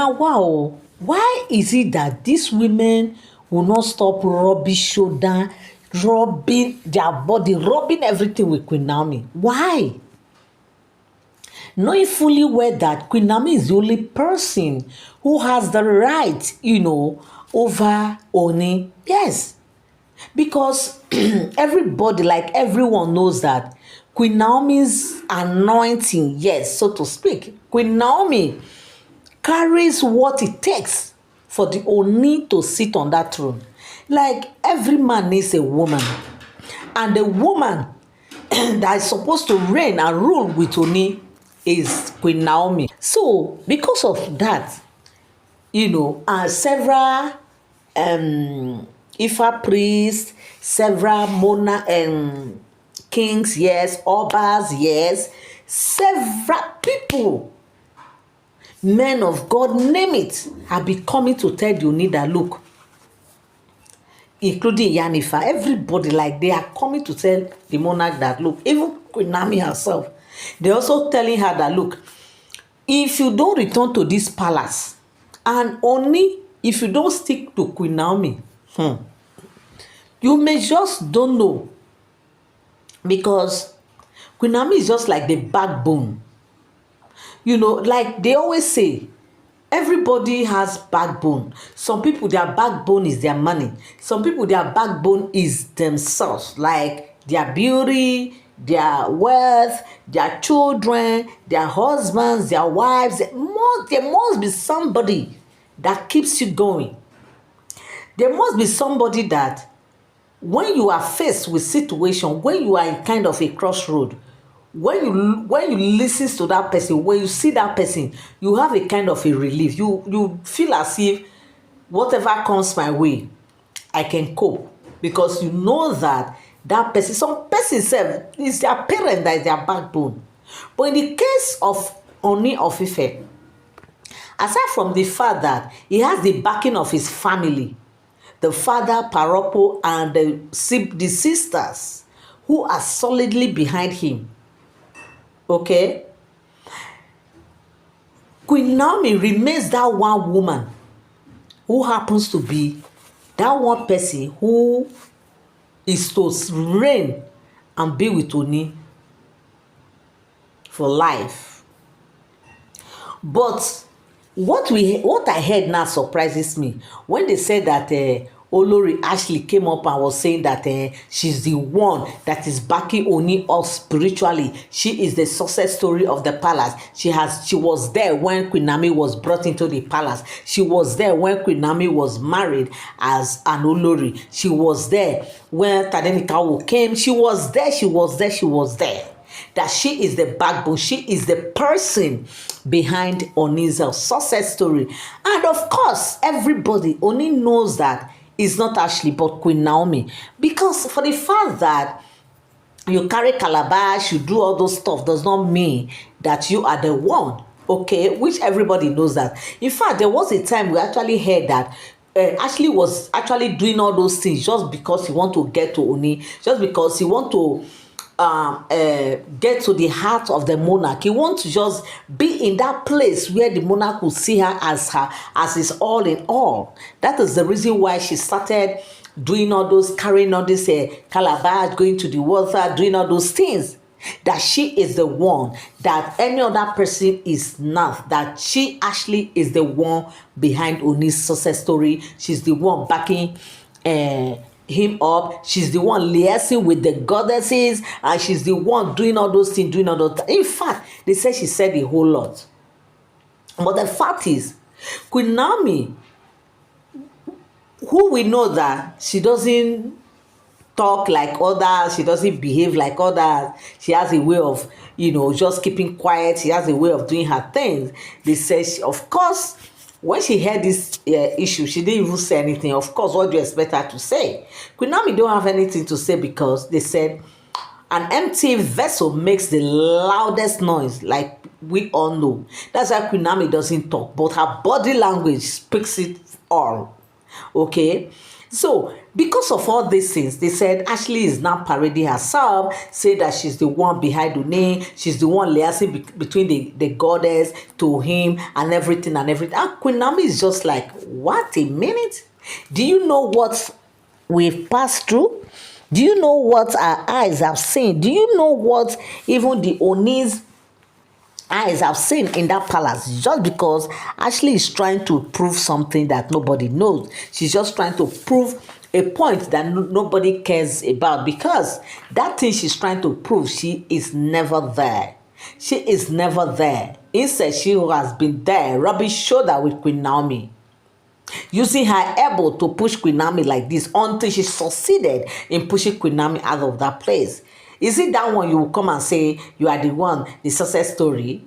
Now, wow, why is it that these women will not stop rubbing shoulder, rubbing their body, rubbing everything with Queen Naomi? Why? Knowing fully well that Queen Naomi is the only person who has the right, over Ooni. Yes, because everybody, like everyone knows that Queen Naomi's anointing, yes, so to speak, Queen Naomi carries what it takes for the Ooni to sit on that throne. Like every man needs a woman, and the woman that is supposed to reign and rule with Ooni is Queen Naomi. So because of that, several Ifa priests, several kings, yes, obas, yes, several people, men of God, name it, have been coming to tell the Ooni that look, including Yanifa, everybody, like they are coming to tell the monarch that look, even Queen Naomi herself, they're also telling her that look, if you don't return to this palace, and only if you don't stick to Queen Naomi, you may just don't know, because Queen Naomi is just like the backbone. Like they always say, everybody has backbone. Some people, their backbone is their money. Some people, their backbone is themselves, like their beauty, their wealth, their children, their husbands, their wives. There must be somebody that keeps you going. There must be somebody that when you are faced with situation, when you are in kind of a crossroad, when you listen to that person, when you see that person, you have a kind of a relief. You feel as if whatever comes my way, I can cope, because you know that that person, some person self, is their parent that is their backbone. But in the case of Ooni of Ife, aside from the fact that he has the backing of his family, the father, Paropo, and the sisters who are solidly behind him, okay, Queen Naomi remains that one woman who happens to be that one person who is to reign and be with Ooni for life. But what I heard now surprises me when they said that Olori actually came up and was saying that she's the one that is backing Ooni up spiritually. She is the success story of the palace. She was there when Queen Naomi was brought into the palace. She was there when Queen Naomi was married as an Olori. She was there when Tadenikawo came. She was there. That she is the backbone. She is the person behind Ooni's success story. And of course, everybody, Ooni knows that it's not Ashley but Queen Naomi. Because for the fact that you carry calabash, you do all those stuff, does not mean that you are the one, okay? Which everybody knows that. In fact, there was a time we actually heard that Ashley was actually doing all those things just because he want to get to Ooni, just because he want to get to the heart of the monarch. He wants to just be in that place where the monarch will see her as his all in all. That is the reason why she started doing all those, carrying all this calabash, going to the water, doing all those things. That she is the one, that any other person is not, that she actually is the one behind Ooni's success story. She's the one backing him up. She's the one liaising with the goddesses, and she's the one doing all those things, doing all those things. In fact, they say she said a whole lot. But the fact is, Queen Naomi, who we know that she doesn't talk like others, she doesn't behave like others, she has a way of just keeping quiet, she has a way of doing her things. They say of course, when she heard this issue, she didn't even say anything. Of course, what do you expect her to say? Queen Naomi don't have anything to say, because they said an empty vessel makes the loudest noise, like we all know. That's why Queen Naomi doesn't talk, but her body language speaks it all. Okay. So, because of all these things, they said Ashley is now parading herself, say that she's the one behind Ooni, she's the one liaising between the goddess to him and everything and everything. And Queen Naomi is just like, what a minute? Do you know what we've passed through? Do you know what our eyes have seen? Do you know what even the Onis eyes have seen in that palace? Just because Ashley is trying to prove something that nobody knows. She's just trying to prove a point that nobody cares about, because that thing she's trying to prove, she is never there. She is never there. Instead, she has been there rubbing shoulder with Queen Naomi, using her elbow to push Queen Naomi like this until she succeeded in pushing Queen Naomi out of that place. Is it that one you will come and say you are the one, the success story?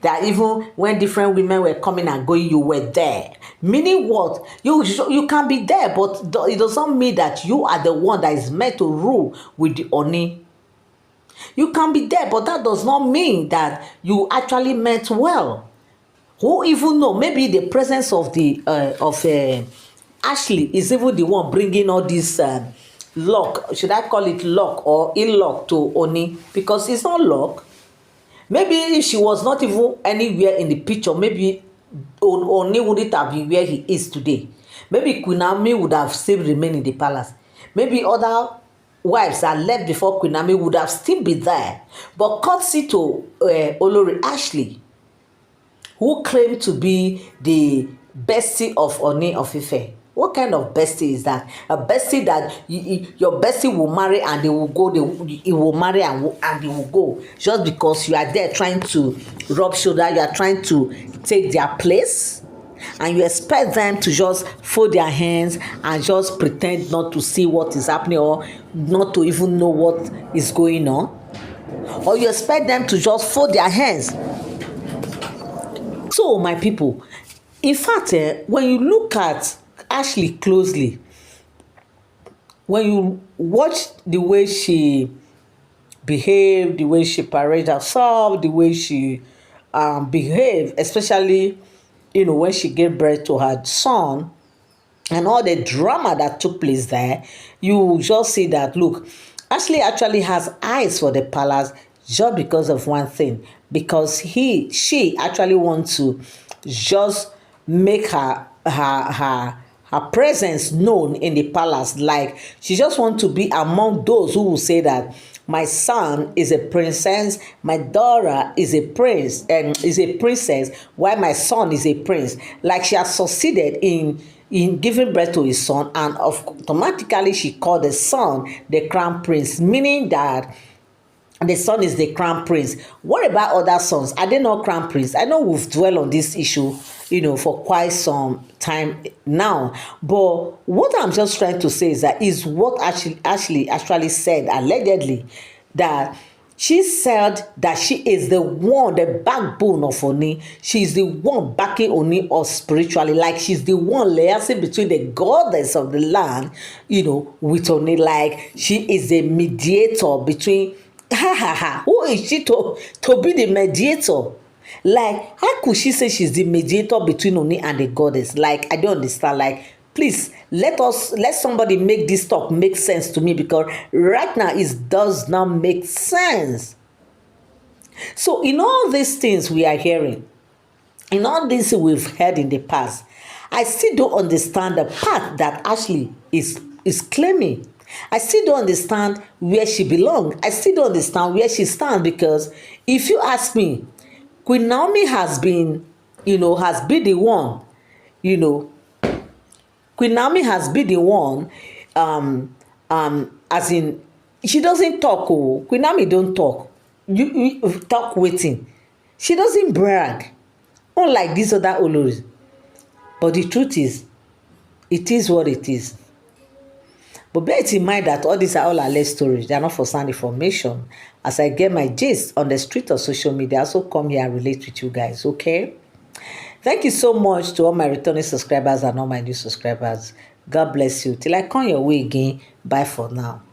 That even when different women were coming and going, you were there. Meaning what? You can be there, but it doesn't mean that you are the one that is meant to rule with the Ooni. You can be there, but that does not mean that you actually meant well. Who even know? Maybe the presence of Ashley is even the one bringing all this luck. Should I call it luck or ill luck to Ooni? Because it's not luck. Maybe if she was not even anywhere in the picture, maybe Ooni wouldn't have been where he is today. Maybe Queen Naomi would have still remained in the palace. Maybe other wives that left before Queen Naomi would have still been there. But courtesy to Olori Ashley, who claimed to be the bestie of Ooni of Ife. What kind of bestie is that? A bestie that your bestie will marry and they will go, he will marry and they will go. Just because you are there trying to rub shoulder, you are trying to take their place, and you expect them to just fold their hands and just pretend not to see what is happening, or not to even know what is going on. Or you expect them to just fold their hands. So, my people, in fact, when you look at Ashley closely, when you watch the way she behaved, the way she paraded herself, the way she behaved, especially, when she gave birth to her son, and all the drama that took place there, you just see that, look, Ashley actually has eyes for the palace just because of one thing, because she actually wants to just make her presence known in the palace. Like, she just wants to be among those who will say that my son is a princess, my daughter is a prince, and is a princess, while my son is a prince. Like, she has succeeded in giving birth to his son, and automatically she called the son the crown prince, meaning that the son is the crown prince. What about other sons? Are they not crown prince? I know we've dwelled on this issue, for quite some time now. But what I'm just trying to say is what Ashley actually said, allegedly, that she said that she is the one, the backbone of Ooni. She's the one backing Ooni up spiritually. Like, she's the one liaising between the goddess of the land, with Ooni. Like, she is the mediator between. Who is she to be the mediator? Like, how could she say she's the mediator between Ooni and the goddess? Like, I don't understand. Like, please let somebody make this talk make sense to me, because right now it does not make sense. So, in all these things we are hearing, in all this we've heard in the past, I still don't understand the path that Ashley is claiming. I still don't understand where she belongs. I still don't understand where she stands, because if you ask me, Queen Naomi has been the one, Queen Naomi has been the one, as in, she doesn't talk. Oh, Queen Naomi don't talk. You talk waiting. She doesn't brag, unlike these other Oloris. But the truth is, it is what it is. But bear it in mind that all these are all alleged stories. They are not for sound information. As I get my gist on the street of social media, I also come here and relate with you guys, okay? Thank you so much to all my returning subscribers and all my new subscribers. God bless you. Till I come your way again. Bye for now.